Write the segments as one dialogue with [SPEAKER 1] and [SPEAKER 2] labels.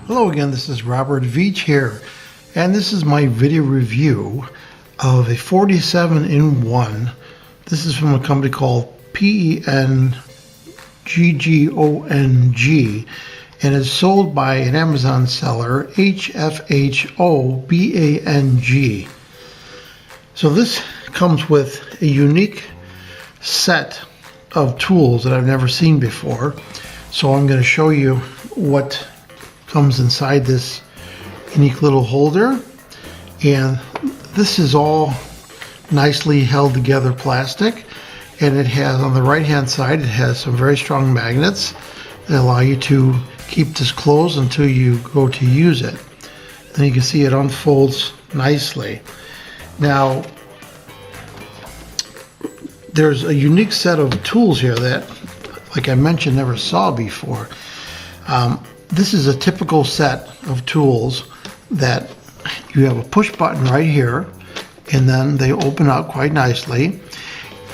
[SPEAKER 1] Hello again, this is Robert Veach here, and this is my video review of a 47-in-1. This is from a company called PENGGONG, and it's sold by an Amazon seller, HFHOBANG. So this comes with a unique set of tools that I've never seen before. So I'm going to show you what comes inside this unique little holder, and this is all nicely held together plastic, and it has on the right hand side, it has some very strong magnets that allow you to keep this closed until you go to use it. And you can see it unfolds nicely. Now there's a unique set of tools here that, like I mentioned, never saw before. This is a typical set of tools that you have a push button right here, and then they open up quite nicely,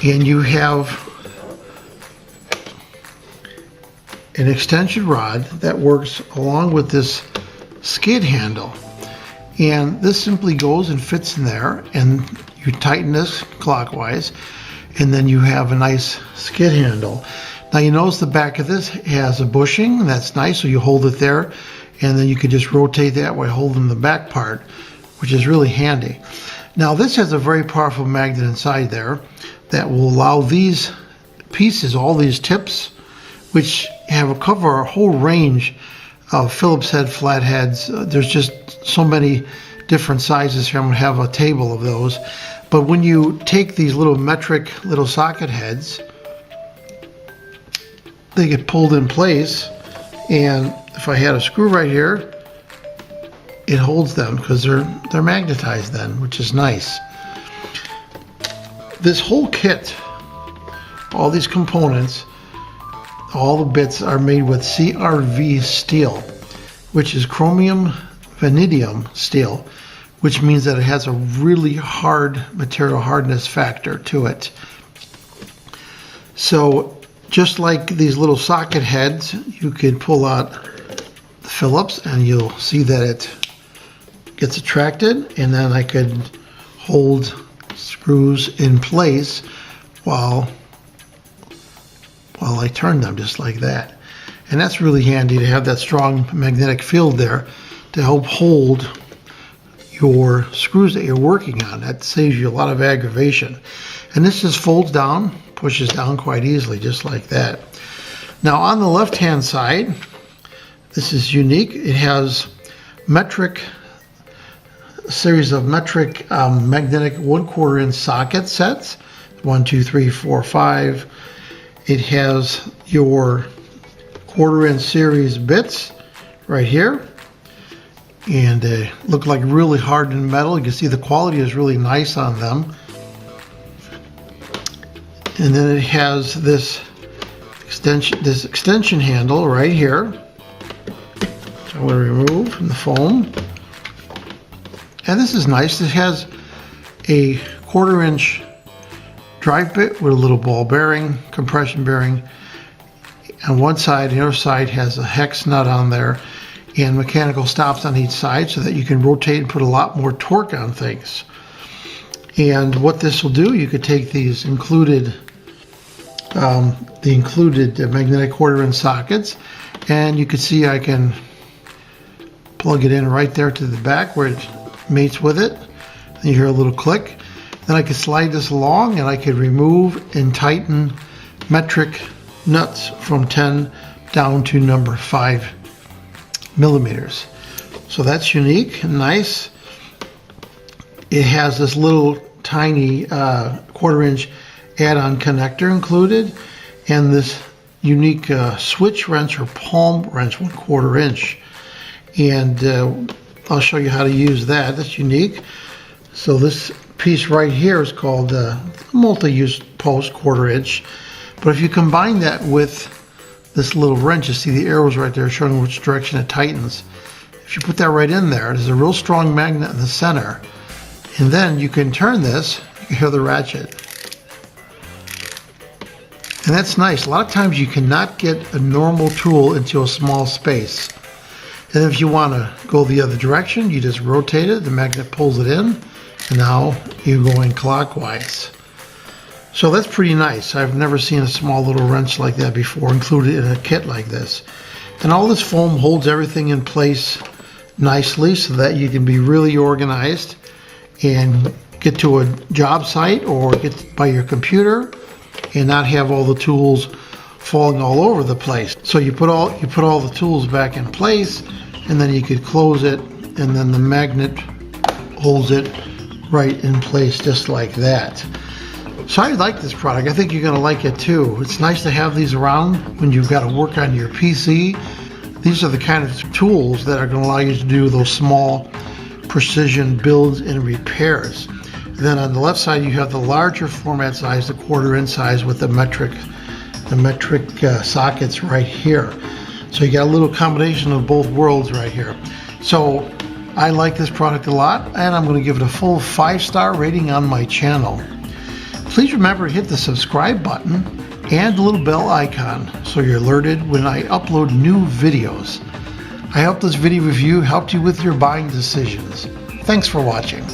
[SPEAKER 1] and you have an extension rod that works along with this skid handle, and this simply goes and fits in there, and you tighten this clockwise, and then you have a nice skid handle. Now you notice the back of this has a bushing, and that's nice, so you hold it there, and then you can just rotate that while holding the back part, which is really handy. Now this has a very powerful magnet inside there that will allow these pieces, all these tips, which cover a whole range of Phillips head flatheads. There's just so many different sizes here. I'm going to have a table of those. But when you take these little metric little socket heads, they get pulled in place, and if I had a screw right here, it holds them because they're magnetized then, which is nice. This whole kit, all these components, all the bits are made with CRV steel, which is chromium vanadium steel, which means that it has a really hard material hardness factor to it. So just like these little socket heads, you could pull out the Phillips and you'll see that it gets attracted, and then I could hold screws in place while I turn them, just like that. And that's really handy to have that strong magnetic field there to help hold your screws that you're working on. That saves you a lot of aggravation. And this just folds down, pushes down quite easily, just like that. Now on the left hand side, this is unique. It has series of metric magnetic 1/4 inch socket sets, 1, 2, 3, 4, 5. It has your 1/4 inch series bits right here, and they look like really hardened metal. You can see the quality is really nice on them. And then it has this extension handle right here, which I'm going to remove from the foam. And this is nice. It has a 1/4 inch drive bit with a little ball bearing, compression bearing on one side. The other side has a hex nut on there and mechanical stops on each side so that you can rotate and put a lot more torque on things. And what this will do, you could take these included magnetic 1/4 inch sockets, and you can see I can plug it in right there to the back where it mates with it. And you hear a little click. Then I could slide this along, and I could remove and tighten metric nuts from 10 down to number 5 millimeters. So that's unique and nice. It has this little tiny 1/4 inch add-on connector included, and this unique switch wrench or palm wrench, 1/4 inch. And I'll show you how to use that. That's unique. So this piece right here is called multi-use post 1/4 inch. But if you combine that with this little wrench, you see the arrows right there showing which direction it tightens. If you put that right in there, there's a real strong magnet in the center. And then you can turn this, you can hear the ratchet. And that's nice. A lot of times you cannot get a normal tool into a small space. And if you want to go the other direction, you just rotate it, the magnet pulls it in, and now you're going clockwise. So that's pretty nice. I've never seen a small little wrench like that before, included in a kit like this. And all this foam holds everything in place nicely so that you can be really organized and get to a job site or get by your computer and not have all the tools falling all over the place. So you put all the tools back in place, and then you could close it, and then the magnet holds it right in place just like that. So I like this product. I think you're going to like it too. It's nice to have these around when you've got to work on your PC. These are the kind of tools that are going to allow you to do those small precision builds and repairs. Then on the left side you have the larger format size, the 1/4 inch size with the metric sockets right here. So you got a little combination of both worlds right here. So I like this product a lot, and I'm going to give it a full 5-star rating on my channel. Please remember to hit the subscribe button and the little bell icon so you're alerted when I upload new videos. I hope this video review helped you with your buying decisions. Thanks for watching.